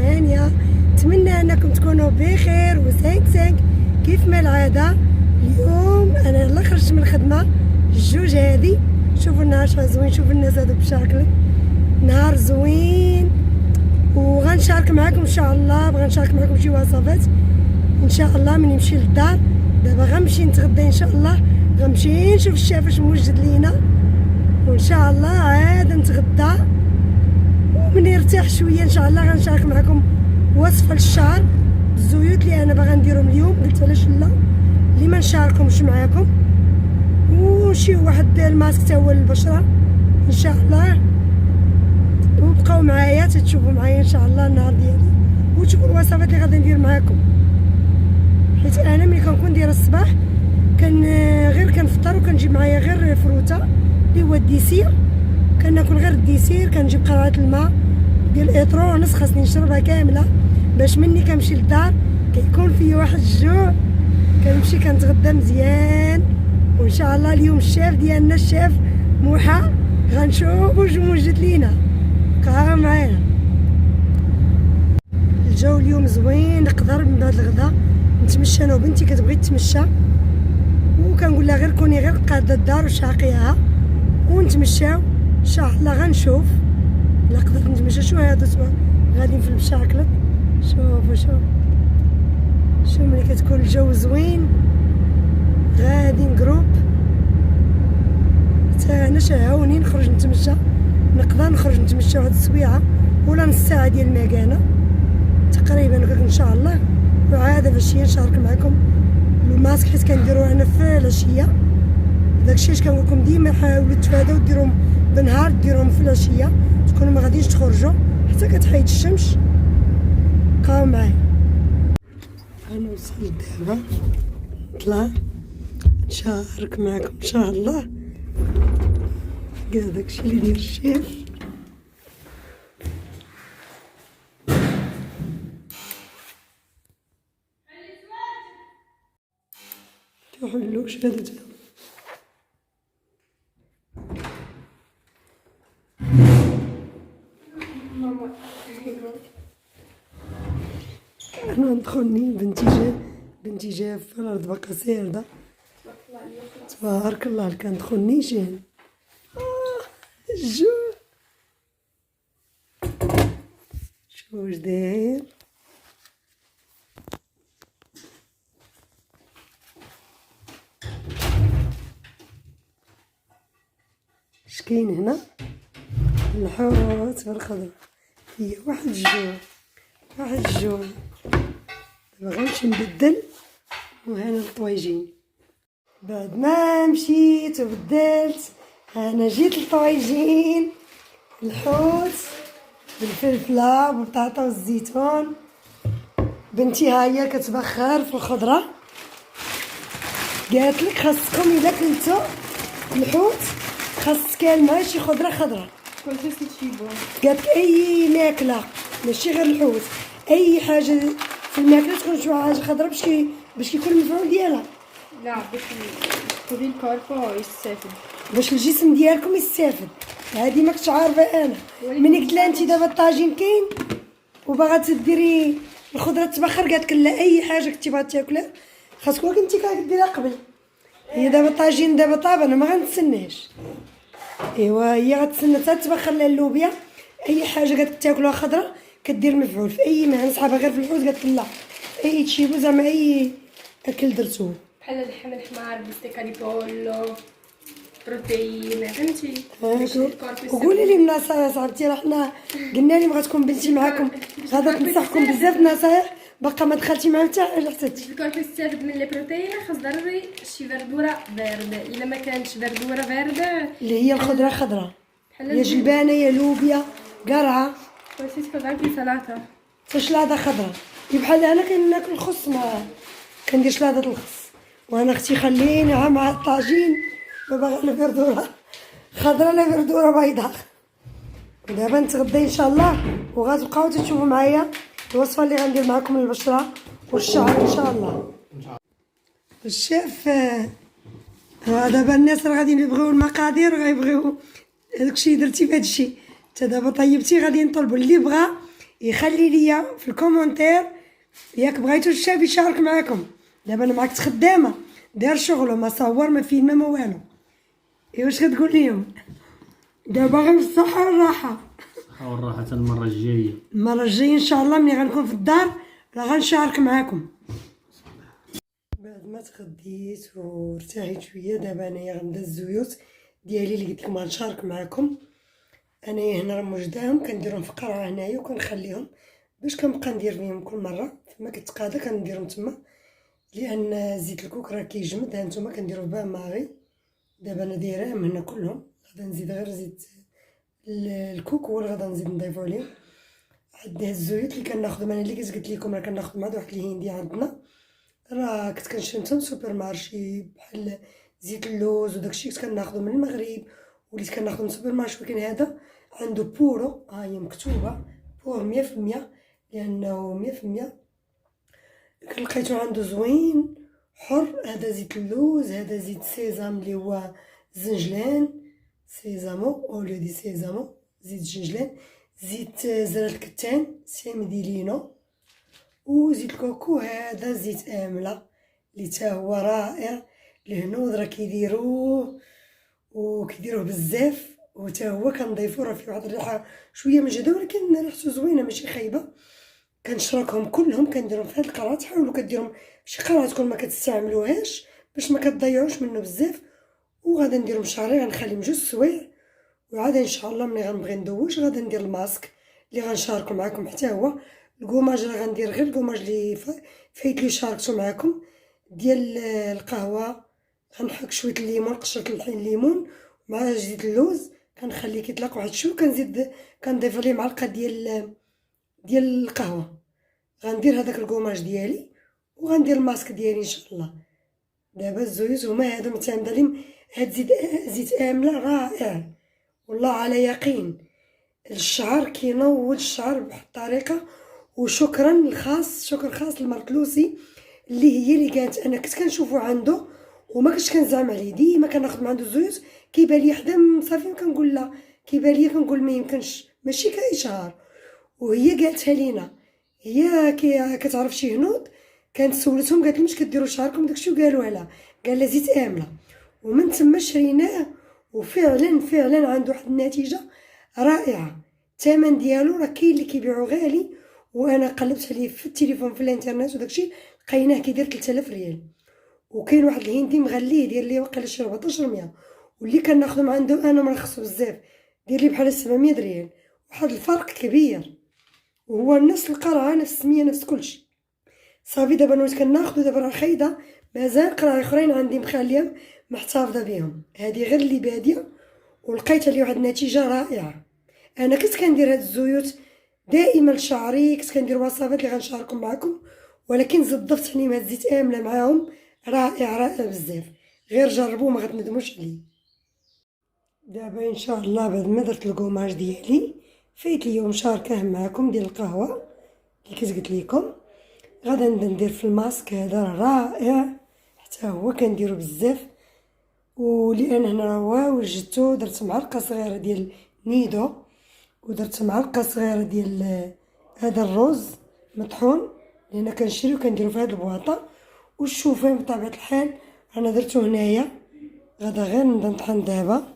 هانيه. نتمنى انكم تكونوا بخير و5 كيف ما العاده. اليوم انا يلا خرجت من الخدمه الجوج هادي. شوفوا النهار شحال زوين، شوفوا الناس هادو بشكل نهار زوين. وغنشارك معكم ان شاء الله، بغا نشارك معكم شي وصفات ان شاء الله من نمشي للدار. دابا غنمشي نتغدى ان شاء الله، غنمشي نشوف الشاف اش موجد لينا، وان شاء الله عاد نتغدى ومن يرتاح شويه ان شاء الله غنشارك معكم وصفه للشعر بالزيوت اللي انا باغا نديرهم اليوم. قلت علاش لا اللي ما نشاركهمش معكم، وشي واحد الماسك تا هو للبشره ان شاء الله. وبقاو معايا تتشوفوا معايا ان شاء الله النهار ديالي وتشوفوا الوصفات اللي غادي ندير معكم. حيت انا ملي كنكون دايره الصباح كان غير كنفطر وكنجيب معايا غير فروته اللي هو الديسير، كناكل غير الديسير. كنجيب قرعه الماء ديال الاطرونس خاصني نشربها كامله باش مني كنمشي للدار كيكون فيا واحد الجوع كنمشي كنتغدى مزيان. وان شاء الله اليوم الشاف ديالنا الشاف موحى غنشوف واش موجد لينا. بقاو معانا. الجو اليوم زوين، نقدر من بعد الغدا نتمشى انا وبنتي كتبغي تتمشى، وكنقول لها غير كوني غير قاده الدار وشاقيها ونتمشاو ان شاء الله. غنشوف الا قدرت نتمشى. شو هادو غاديين في المشاكل. شوف ملي كتكون الجو زوين غادي جروب. حتى انا شهاوني نخرج نتمشى، نقدر نخرج نتمشى واحد السويعه ولا نص ساعه ديال المكانه تقريبا هكاك ان شاء الله. وعاد العشيه نشارك معكم الماسك حيت كنديروه انا في العشيه. داكشي اش كنقول لكم ديما حاولوا تفاداو ديروهم بالنهار، ديروهم في العشيه تكونوا ما غاديش تخرجوا حتى كتحيد الشمس. بقاو معايا. انا وصلت دابا نطلع نشارك معكم ان شاء الله كاع داكشي اللي داير الشيف. تحلوش هذا انا ندخلني بنتي جايه في الارض باقا ساردة تبارك الله. كندخلني جان الجوع. شوف واش داير. اش كاين هنا؟ الحوت والخضره. هي واحد الجوع. دابا غنمشي نبدل وهنا الطويجين. بعد ما مشيت وبدلت انا جيت للطويجين، الحوت بالفلفله والبطاطا والزيتون. بنتي ها هي كتبخر في الخضره. قالت لك خاصكم الا كلتو الحوت خاص كان مع شي خضره خضراء. قالت اي ماكله ماشي غير الحوت، اي حاجه في الماكله تكون شي حاجه خضراء باش كيكون المفعول ديالها. لا باش تولي الكوربو يستافد، باش الجسم ديالكم يستافد. هذه ما كنتش عارفه انا. ملي قلت لها انت دابا الطاجين كاين وباغا تديري الخضره تبخر، قالت لك لا اي حاجه كنتي باغا تاكلها خاصك كنتي كديرها قبل. هي دابا الطاجين دابا طاب انا ما غنتسناش. ايوا هي غتسنى حتى تبخر لها اللوبيا. اي حاجه قالت لك تاكلوها خضره كدير مفعول في اي مهنه. صحابها غير في الحوت قالت لك لا اي تشيبو زعما اي اكل درتوه بحال اللحم الحمار بيستيكالي بولو بروتين فهمتي. وقولي لي النصايح صاحبتي. راه حنا قلنا لي بغات تكون بنتي معاكم غادا تنصحكم بزاف النصايح باقا ما دخلتي معاها حتى حاجه. حتى الكورب يستافد من لي بروتين خاص ضروري شي فردوره فارده. الا ما كانتش فردوره فارده اللي هي الخضره خضراء يا جلبانه يا لوبيا قرعه نسيت كنضرب في سلطه حتى شلاضه خضراء. بحال انا كناكل الخص ما كندير شلاضه الخص. وانا اختي خلينيها مع الطاجين ما باغا لا فردوره خضراء لا فردوره بيضاء. ودابا نتغدى ان شاء الله وغتبقاو تشوفوا معايا الوصفه اللي غندير معكم للبشره والشعر ان شاء الله. الشيف دابا الناس راه غادي يبغيو المقادير وغيبغيو داكشي درتي في هادشي. انت دابا طيبتي غادي نطلبوا اللي بغا يخلي ليا في الكومنتير ياك بغيتو الشاب يشارك معاكم. دابا انا معاك خدامه دار شغله ما صور ما فيلم ما والو. واش كتقول ليهم دابا غير الصحه والراحه؟ الصحة والراحة المرة الجاية. المره الجايه ان شاء الله ملي غنكون في الدار راه غنشارك معاكم. بعد ما تغديت وارتحيت شويه دابا انايا غنبدا الزيوت ديالي اللي قلت لكم غنشارك معاكم. انايا هنا راه موجداهم كنديرهم في قرعه هنايا وكنخليهم باش كنبقى ندير فيهم كل مره فما كتقادا كنديرهم تما لان زيت الكوك راه كيجمد. ها نتوما كنديرو بان ماغي. دابا انا دايراهم هنا كلهم غادا نزيد غير زيت الكوك هو اللي غادا نزيد نضيفو عليه. عاد الزيوت اللي كناخذهم انا اللي كنت قلت لكم راه كناخذ مع واحد الهندي عندنا راه كنت كنشري من سوبر مارشي بحال زيت اللوز وداكشي كنت كناخذو من المغرب وليت كناخذو من سوبر مارشي. ولكن هذا عنده بورو ها هي مكتوبه بور 100% لانه 100% لقيتو عنده زوين حر. هذا زيت اللوز هذا زيت سيزام اللي هو زنجلان سيزامو اوليو دي سيزامو زيت زنجلان زيت زرع الكتان سيمديلينو وزيت الكوكو هذا زيت امله اللي تا هو رائع. الهنود راه كيديروه وكيديروه بزاف وتا هو كنضيفو راه فيه واحد الريحه شويه مجهده ولكن ريحته زوينه ماشي خايبه. كنشركهم كلهم كنديرهم في هاد القرعه. تحاولوا كديرهم شي قرعه تكون ما كتستعملوهاش باش ما كتضيعوش منه بزاف. وغادا نديرهم شهرين غنخليهم جوج سوايع وعاد ان شاء الله ملي غنبغي ندوش غادا ندير الماسك اللي غنشاركو معكم حتى هو. الكوماج راه غندير غير الكوماج اللي فايت لي شاركتو معكم ديال القهوه. غنحك شويه الليمون قشره الليمون مع زيت اللوز كنخليه كيطلق واحد شويه كنزيد كنضيف عليه معلقه ديال القهوه. غندير هذاك الكوماج ديالي وغندير الماسك ديالي ان شاء الله. دابا الزيوت هما هادو معتمد عليهم. هاد زيت امله رائع والله على يقين. الشعر كينوض الشعر بواحد الطريقه. وشكرا شكر خاص لمرت لوسي اللي هي اللي قالت انا كنت كنشوفو عنده وما كنتش كنزعم عليه ديما كناخذ من عنده الزيوت كيبان لي حدا صافي كنقول لا كيبان لي كنقول ما يمكنش ماشي كاشهار. وهي قالتها لينا هي كتعرف شي هنود كانت سولتهم قالت لهم واش كديروا شعركم داكشي وقالوا لها قال لها زيت امله. ومن تما شريناه وفعلا عنده واحد النتيجه رائعه. الثمن ديالو راه كاين اللي كيبيعو غالي وانا قلبت عليه في التليفون في الانترنت وداكشي لقيناه كيدير 3000 ريال. وكاين واحد الهندي مغليه داير ليه واقيلا شي 1400 واللي كناخذو من عنده انا مرخصو بزاف داير لي بحال 700 ريال. واحد الفرق كبير وهو نفس القرعه نفس السميه نفس كلشي. صافي دابا نولت كناخذو دابا راه خايده مازال قرعه اخرين عندي مخليهم محتفظه بهم. هذه غير اللي باديه ولقيت عليه واحد النتيجه رائعه. انا كنت كندير هاد الزيوت دائما لشعري كنت كندير وصفات اللي غنشاركهم معكم ولكن ضفت عليهم هاد الزيت امله معاهم رائع بزاف. غير جربوه ما غتندموش عليه. دابا ان شاء الله بعد ما درت الكوماج ديالي فايت لي يوم شاركه معكم ديال القهوه اللي كنت قلت لكم غادا نبدا ندير في الماسك هذا رائع حتى هو كنديرو بزاف. ولان هنا راه وجدتو درت معلقه صغيره ديال نيدو ودرت معلقه صغيره ديال هذا الرز مطحون لان كنشريو كنديرو في هاد البواطه. والشوفان بطبيعه الحال انا درتو هنايا غادا غير نبدا نطحن دابا.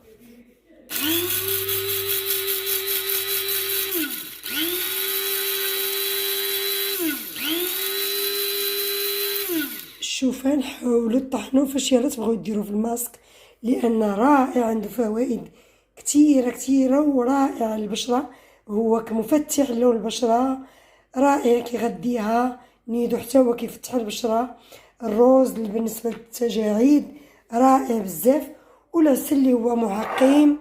الشوفان حاولوا طحنوه فاش يلا تبغيو ديروه في الماسك لان رائع عنده فوائد كثيره ورائع للبشره. هو كمفتح لون البشره رائع كيغذيها. نيدو حتى هو كيفتح البشره. الروز اللي بالنسبه للتجاعيد رائع بزاف. والعسل اللي هو معقم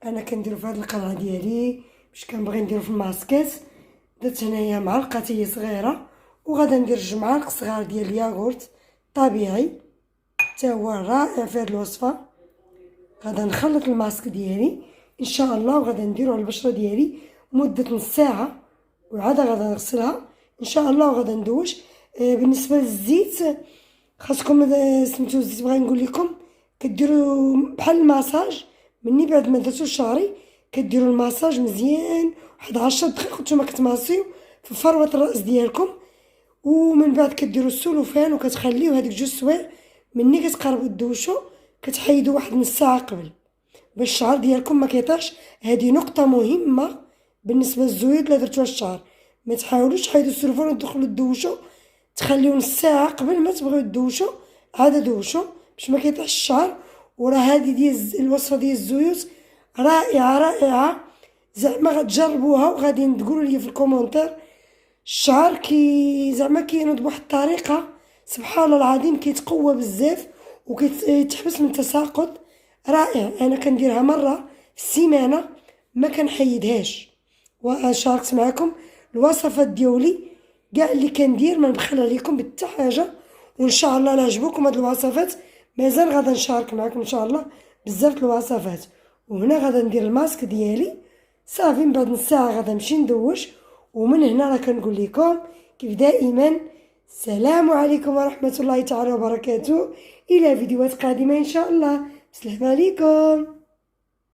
انا كنديرو في هذه القرعه ديالي باش كنبغي نديرو في الماسكات. درت هنايا معلقه صغيره وغادا ندير 2 معالق صغار ديال الياغورت طبيعي حتى هو رائع في هذه الوصفه. غادا نخلط الماسك ديالي ان شاء الله وغادا نديرو على البشره ديالي مده نص ساعه وعاد غادا نغسلها ان شاء الله وغادا ندوش. بالنسبه للزيت خاصكم سميتو الزيت بغا نقول لكم كديروا بحال الماساج مني بعد ما درتو شعري كديروا الماساج مزيان واحد 10 دقائق نتوما كتماسيو في فروة الراس ديالكم. ومن بعد كديروا السلوفان وكتخليو هذيك 2 سوايع. مني كتقربوا تدوشوا كتحيدوا واحد نص ساعه قبل باش الشعر ديالكم ما كيطيحش. هذه نقطه مهمه بالنسبه للزويد الا درتوها الشعر. ما تحاولوش تحيدوا السلوفان وتدخلوا تدوشوا، تخليو نص ساعه قبل ما تبغيو تدوشوا عاد دوشوا باش ما كيطيحش الشعر. وراه هذه ديال الوصفه ديال الزيوت رائعه رائعه، زعما غتجربوها وغادي تقولوا لي في الكومونتير. الشعر زعما كينوض بواحد الطريقه سبحان الله العظيم، كيتقوى بزاف وكيتحبس من التساقط. رائع. انا كنديرها مره في السيمانه ما كنحيدهاش. وشاركت معكم الوصفات ديالي كاع اللي كندير، ما نبخل عليكم بحتى حاجه. وان شاء الله لا عجبوكم هاد الوصفات مازال غادا نشارك معكم ان شاء الله بزاف الوصفات. وهنا غادا ندير الماسك ديالي صافي. من بعد نص ساعه غادا نمشي ندوش. ومن هنا راه كنقول لكم كيف دائما السلام عليكم ورحمه الله تعالى وبركاته. الى فيديوهات قادمه ان شاء الله. السلام عليكم.